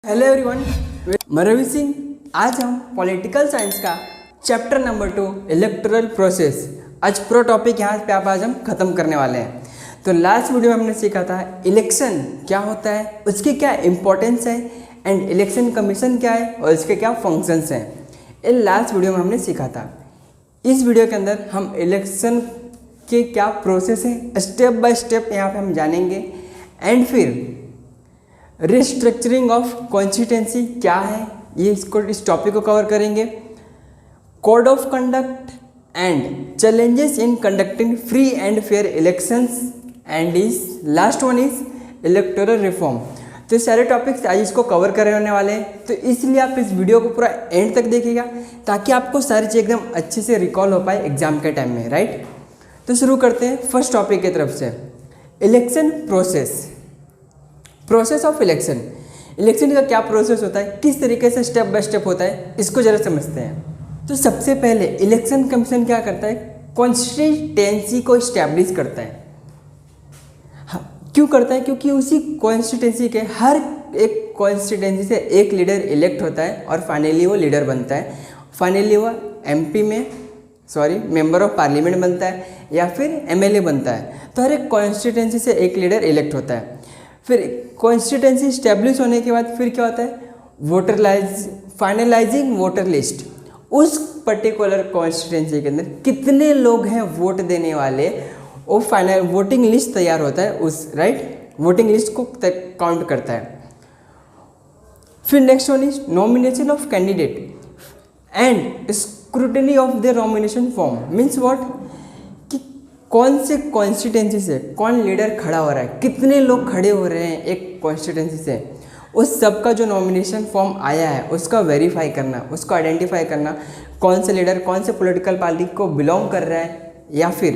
Hello everyone, मैं रवि सिंह। आज हम पॉलिटिकल साइंस का चैप्टर नंबर 2 इलेक्टोरल प्रोसेस आज प्रो टॉपिक यहाँ पे आज हम ख़त्म करने वाले हैं। तो लास्ट वीडियो में हमने सीखा था इलेक्शन क्या होता है, उसकी क्या इंपॉर्टेंस है एंड इलेक्शन कमीशन क्या है और इसके क्या फंक्शंस हैं। इन लास्ट वीडियो में हमने सीखा था। इस वीडियो के अंदर हम इलेक्शन के क्या प्रोसेस है स्टेप बाय स्टेप यहाँ पे हम जानेंगे एंड फिर रिस्ट्रक्चरिंग ऑफ कॉन्स्टिट्यूंसी क्या है, ये इस टॉपिक को कवर करेंगे। Code of conduct and challenges in conducting free and fair elections and is last one is electoral reform. तो सारे टॉपिक्स आज इसको कवर करने वाले हैं, तो इसलिए आप इस वीडियो को पूरा एंड तक देखिएगा ताकि आपको सारी चीज़ एकदम अच्छे से रिकॉल हो पाए एग्जाम के टाइम में, राइट। तो शुरू करते हैं फर्स्ट टॉपिक की तरफ से, election process of election. Election का क्या प्रोसेस होता है, किस तरीके से स्टेप बाय स्टेप होता है, इसको जरा समझते हैं। तो सबसे पहले इलेक्शन कमीशन क्या करता है, कॉन्स्टिट्यूंसी को इस्टेब्लिश करता है। क्यों करता है, क्योंकि उसी कॉन्स्टिट्यूंसी के हर एक कॉन्स्टिट्यूंसी से एक लीडर इलेक्ट होता है और फाइनली वो लीडर बनता है। फाइनली वो मेंबर ऑफ पार्लियामेंट बनता है या फिर एमएलए बनता है। तो हर एक कॉन्स्टिट्यूंसी से एक लीडर इलेक्ट होता है। फिर कॉन्स्टिट्यूंसी इस्टेब्लिश होने के बाद फिर क्या होता है, फाइनलाइजिंग वोटर लिस्ट। उस पर्टिकुलर कॉन्स्टिट्यूंसी के अंदर कितने लोग हैं वोट देने वाले, वो फाइनल वोटिंग लिस्ट तैयार होता है, उस वोटिंग लिस्ट को काउंट करता है। फिर next one is nomination of candidate and scrutiny of the nomination form. Means what, कौन से कॉन्स्टिट्यूंसी से कौन लीडर खड़ा हो रहा है, कितने लोग खड़े हो रहे हैं एक कॉन्स्टिट्यूंसी से, उस सब का जो नॉमिनेशन फॉर्म आया है उसका वेरीफाई करना, उसको आइडेंटिफाई करना, कौन से लीडर कौन से पॉलिटिकल पार्टी को बिलोंग कर रहा है या फिर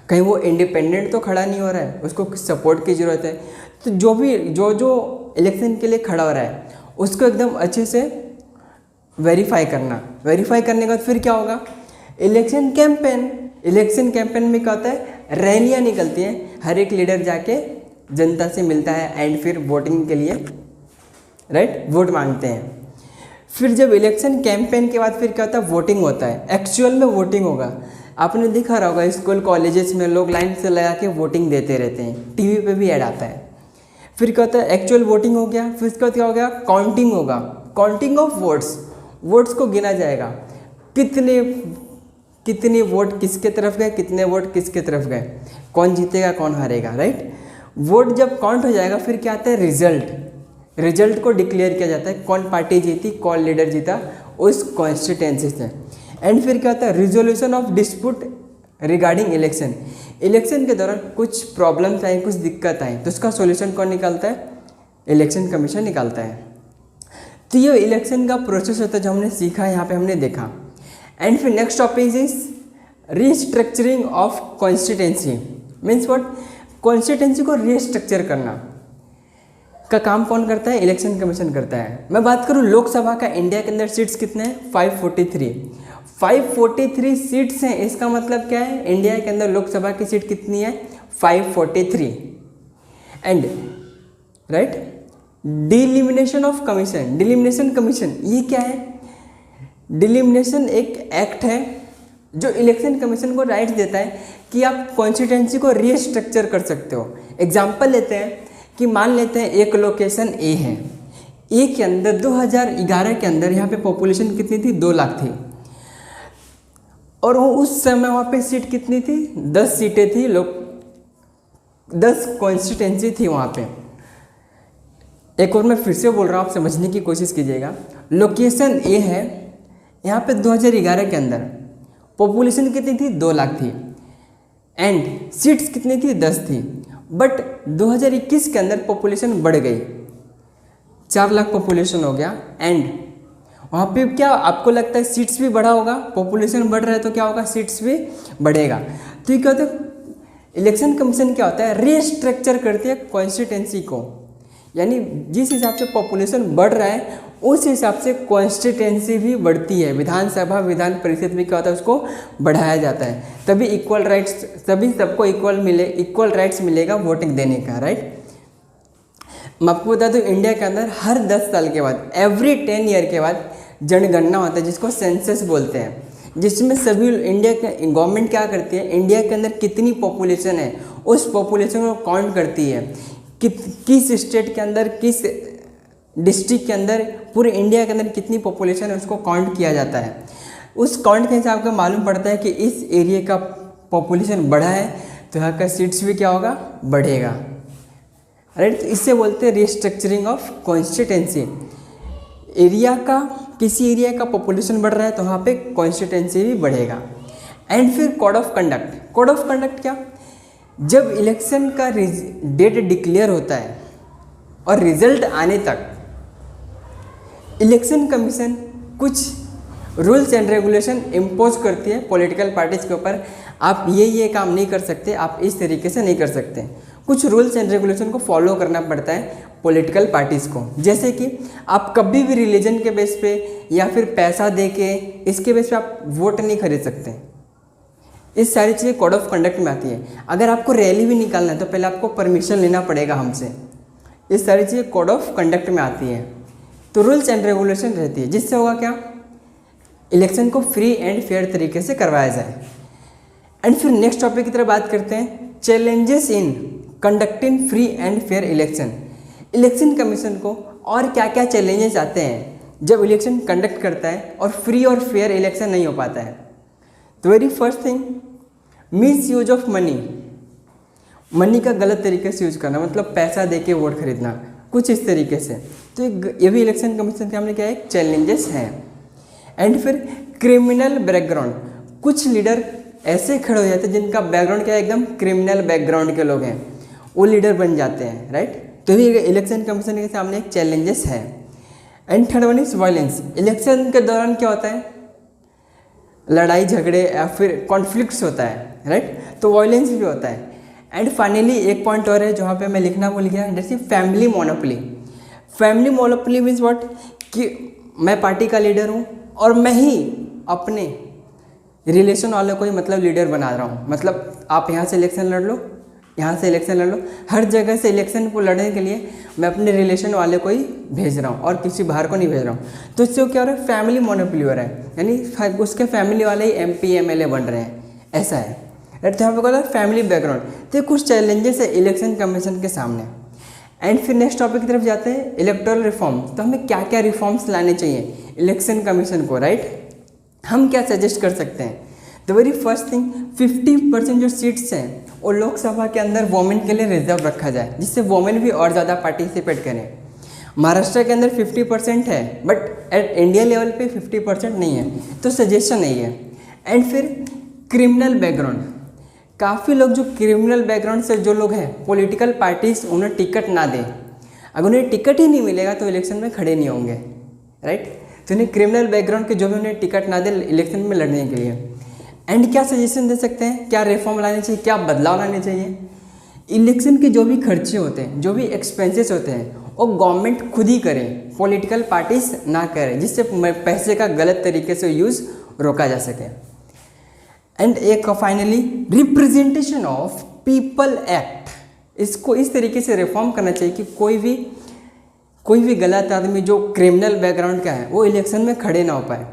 कहीं वो इंडिपेंडेंट तो खड़ा नहीं हो रहा है, उसको सपोर्ट की ज़रूरत है। तो जो भी जो इलेक्शन के लिए खड़ा हो रहा है उसको एकदम अच्छे से वेरीफाई करना। वेरीफाई करने के बाद फिर क्या होगा, इलेक्शन कैंपेन में क्या होता है, रैलियाँ निकलती हैं, हर एक लीडर जाके जनता से मिलता है एंड फिर वोटिंग के लिए वोट मांगते हैं। फिर जब इलेक्शन कैंपेन के बाद फिर क्या होता है, वोटिंग होता है। एक्चुअल में वोटिंग होगा, आपने देखा रहा होगा स्कूल कॉलेजेस में लोग लाइन से लगा के वोटिंग देते रहते हैं, टीवी पे भी ऐड आता है। फिर क्या होता है, एक्चुअल वोटिंग हो गया। फिर उसके बाद क्या हो गया, काउंटिंग होगा, काउंटिंग ऑफ वोट्स को गिना जाएगा, कितने वोट किसके तरफ गए, कितने वोट किसके तरफ गए, कौन जीतेगा कौन हारेगा, राइट। वोट जब काउंट हो जाएगा फिर क्या आता है, रिजल्ट को डिक्लेयर किया जाता है, कौन पार्टी जीती, कौन लीडर जीता उस कॉन्स्टिट्यूंसी से। एंड फिर क्या होता है, resolution of dispute regarding election के दौरान कुछ प्रॉब्लम्स आई, कुछ दिक्कत आई, तो उसका सोल्यूशन कौन निकालता है, इलेक्शन कमीशन निकालता है। तो ये इलेक्शन का प्रोसेस होता है जो हमने सीखा, यहाँ पे हमने देखा। एंड फिर next topic is restructuring of constituency. Means what, constituency को रिस्ट्रक्चर करना का काम कौन करता है, इलेक्शन कमीशन करता है। मैं बात करूँ लोकसभा का, इंडिया के अंदर सीट्स कितने हैं, 543 सीट्स हैं। इसका मतलब क्या है, इंडिया के अंदर लोकसभा की सीट कितनी है, 543। एंड डिलिमिनेशन कमीशन ये क्या है, डिलिमिनेशन एक एक्ट है जो इलेक्शन कमीशन को राइट देता है कि आप कॉन्स्टिट्यूंसी को रीस्ट्रक्चर कर सकते हो। एग्जाम्पल लेते हैं कि मान लेते हैं एक लोकेशन ए है, ए के अंदर 2011 के अंदर यहाँ पे पॉपुलेशन कितनी थी, 2 लाख थी, और उस समय वहाँ पे सीट कितनी थी, 10 सीटें थी, 10 कॉन्स्टिट्यूंसी थी वहाँ पे। एक और मैं फिर से बोल रहा हूँ, आप समझने की कोशिश कीजिएगा। लोकेशन ए है, यहाँ पे 2011 के अंदर पॉपुलेशन कितनी थी, 2 लाख थी, एंड सीट्स कितनी थी, 10 थी। बट 2021 के अंदर पॉपुलेशन बढ़ गई, 4 लाख पॉपुलेशन हो गया, एंड वहाँ पे क्या आपको लगता है सीट्स भी बढ़ा होगा, पॉपुलेशन बढ़ रहा है तो क्या होगा, सीट्स भी बढ़ेगा। तो ये क्या होता है, इलेक्शन कमीशन क्या होता है, रीस्ट्रक्चर करती है कॉन्स्टिट्यूंसी को, यानी जिस हिसाब से पॉपुलेशन बढ़ रहा है उस हिसाब से कॉन्स्टिट्यूंसी भी बढ़ती है। विधानसभा विधान परिषद में क्या होता है, उसको बढ़ाया जाता है, तभी इक्वल राइट्स, तभी सबको इक्वल राइट्स मिलेगा वोटिंग देने का, राइट। मैं आपको बता दूँ इंडिया के अंदर हर 10 साल के बाद, एवरी 10 ईयर के बाद जनगणना होता है जिसको सेंसस बोलते हैं, जिसमें सभी इंडिया के गवर्नमेंट क्या करती है, इंडिया के अंदर कितनी पॉपुलेशन है उस पॉपुलेशन को काउंट करती है, किस स्टेट के अंदर, किस डिस्ट्रिक्ट के अंदर, पूरे इंडिया के अंदर कितनी पॉपुलेशन है उसको काउंट किया जाता है। उस काउंट के हिसाब से मालूम पड़ता है कि इस एरिया का पॉपुलेशन बढ़ा है तो यहाँ का सीट्स भी क्या होगा, बढ़ेगा, राइट। तो इससे बोलते हैं रिस्ट्रक्चरिंग ऑफ कॉन्स्टिट्यूंसी। एरिया का, किसी एरिया का पॉपुलेशन बढ़ रहा है तो वहाँ पे कॉन्स्टिट्यूंसी भी बढ़ेगा। एंड फिर code of conduct. Code of conduct क्या, जब इलेक्शन का डेट डिक्लेयर होता है और रिजल्ट आने तक इलेक्शन कमीशन कुछ रूल्स एंड रेगुलेशन इम्पोज करती है पॉलिटिकल पार्टीज के ऊपर। आप ये काम नहीं कर सकते, आप इस तरीके से नहीं कर सकते। कुछ रूल्स एंड रेगुलेशन को फॉलो करना पड़ता है पॉलिटिकल पार्टीज़ को। जैसे कि आप कभी भी रिलीजन के बेस पे या फिर पैसा दे के इसके बेस पे आप वोट नहीं खरीद सकते। इस सारी चीज़ें कोड ऑफ कंडक्ट में आती है। अगर आपको रैली भी निकालना है तो पहले आपको परमिशन लेना पड़ेगा हमसे। इस सारी चीज़ें कोड ऑफ कंडक्ट में आती है। तो रूल्स एंड रेगुलेशन रहती है, जिससे होगा क्या, इलेक्शन को फ्री एंड फेयर तरीके से करवाया जाए। एंड फिर नेक्स्ट टॉपिक की तरफ बात करते हैं, challenges in conducting free and fair election. Election commission को और क्या क्या चैलेंजेस आते हैं जब इलेक्शन कंडक्ट करता है और फ्री और फेयर इलेक्शन नहीं हो पाता है। तो very first thing, miss use of money. Money का गलत तरीके से यूज करना, मतलब पैसा दे के वोट खरीदना, कुछ इस तरीके से। तो ये भी इलेक्शन कमीशन के सामने क्या है, चैलेंजेस हैं। एंड फिर क्रिमिनल बैकग्राउंड। कुछ लीडर ऐसे खड़े हो जाते हैं जिनका बैकग्राउंड क्या है, एकदम क्रिमिनल बैकग्राउंड के लोग हैं, वो लीडर बन जाते हैं, राइट। तो ये इलेक्शन कमीशन के सामने एक चैलेंजेस है। And third one is violence. Election के दौरान क्या होता है, लड़ाई झगड़े या फिर कॉन्फ्लिक्ट्स होता है, राइट। तो वायलेंस भी होता है। एंड फाइनली एक पॉइंट और है जहाँ पे मैं लिखना भूल गया, जैसे family monopoly. Family monopoly means what, कि मैं पार्टी का लीडर हूँ और मैं ही अपने रिलेशन वालों को ही मतलब लीडर बना रहा हूँ। मतलब आप यहाँ से इलेक्शन लड़ लो, यहाँ से इलेक्शन लड़ लो, हर जगह से इलेक्शन को लड़ने के लिए मैं अपने रिलेशन वाले को ही भेज रहा हूँ और किसी बाहर को नहीं भेज रहा हूँ। तो इससे क्या हो रहा है, फैमिली मोनोपोली हो रहा है, यानी उसके फैमिली वाले ही MP MLA बन रहे हैं, ऐसा है, राइट। तो यहाँ पे कहता है फैमिली बैकग्राउंड। तो कुछ चैलेंजेस है इलेक्शन कमीशन के सामने। एंड फिर नेक्स्ट टॉपिक की तरफ जाते हैं, इलेक्टोरल रिफॉर्म। तो हमें क्या क्या रिफॉर्म्स लाने चाहिए इलेक्शन कमीशन को, राइट। हम क्या सजेस्ट कर सकते हैं। द वेरी फर्स्ट थिंग, 50% जो सीट्स हैं वो लोकसभा के अंदर वोमेन के लिए रिजर्व रखा जाए, जिससे वोमेन भी और ज़्यादा पार्टिसिपेट करें। महाराष्ट्र के अंदर 50% है, बट एट इंडिया लेवल पे 50% नहीं है, तो सजेशन नहीं है। एंड फिर क्रिमिनल बैकग्राउंड। काफ़ी लोग जो क्रिमिनल बैकग्राउंड से जो लोग हैं, पॉलिटिकल पार्टीज उन्हें टिकट ना दें, अगर उन्हें टिकट ही नहीं मिलेगा तो इलेक्शन में खड़े नहीं होंगे, राइट। तो उन्हें क्रिमिनल बैकग्राउंड के जो भी उन्हें टिकट ना दे इलेक्शन में लड़ने के लिए। एंड क्या सजेशन दे सकते हैं, क्या रिफॉर्म लाने चाहिए, क्या बदलाव लाने चाहिए। इलेक्शन के जो भी खर्चे होते हैं, जो भी एक्सपेंसेस होते हैं, वो गवर्नमेंट खुद ही करे, पॉलिटिकल पार्टीज ना करें, जिससे पैसे का गलत तरीके से यूज़ रोका जा सके। एंड एक finally, representation of people act. इसको इस तरीके से रिफॉर्म करना चाहिए कि कोई भी गलत आदमी जो क्रिमिनल बैकग्राउंड का है वो इलेक्शन में खड़े ना हो पाए।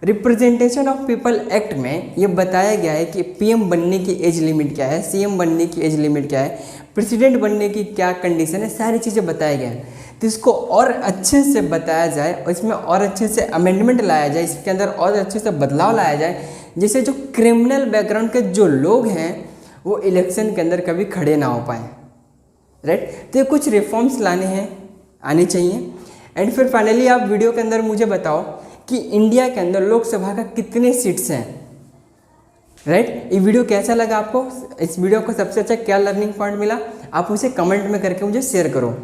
रिप्रेजेंटेशन ऑफ पीपल एक्ट में ये बताया गया है कि PM बनने की एज लिमिट क्या है, CM बनने की एज लिमिट क्या है, प्रेसिडेंट बनने की क्या कंडीशन है, सारी चीज़ें बताया गया है। तो इसको और अच्छे से बताया जाए और इसमें और अच्छे से अमेंडमेंट लाया जाए, इसके अंदर और अच्छे से बदलाव लाया जाए, जिससे जो क्रिमिनल बैकग्राउंड के जो लोग हैं वो इलेक्शन के अंदर कभी खड़े ना हो पाएँ, राइट। तो ये कुछ रिफॉर्म्स लाने हैं, आने चाहिए। एंड फिर फाइनली आप वीडियो के अंदर मुझे बताओ कि इंडिया के अंदर लोकसभा का कितने सीट्स हैं, राइट। ये वीडियो कैसा लगा आपको, इस वीडियो को सबसे अच्छा क्या लर्निंग पॉइंट मिला, आप उसे कमेंट में करके मुझे शेयर करो।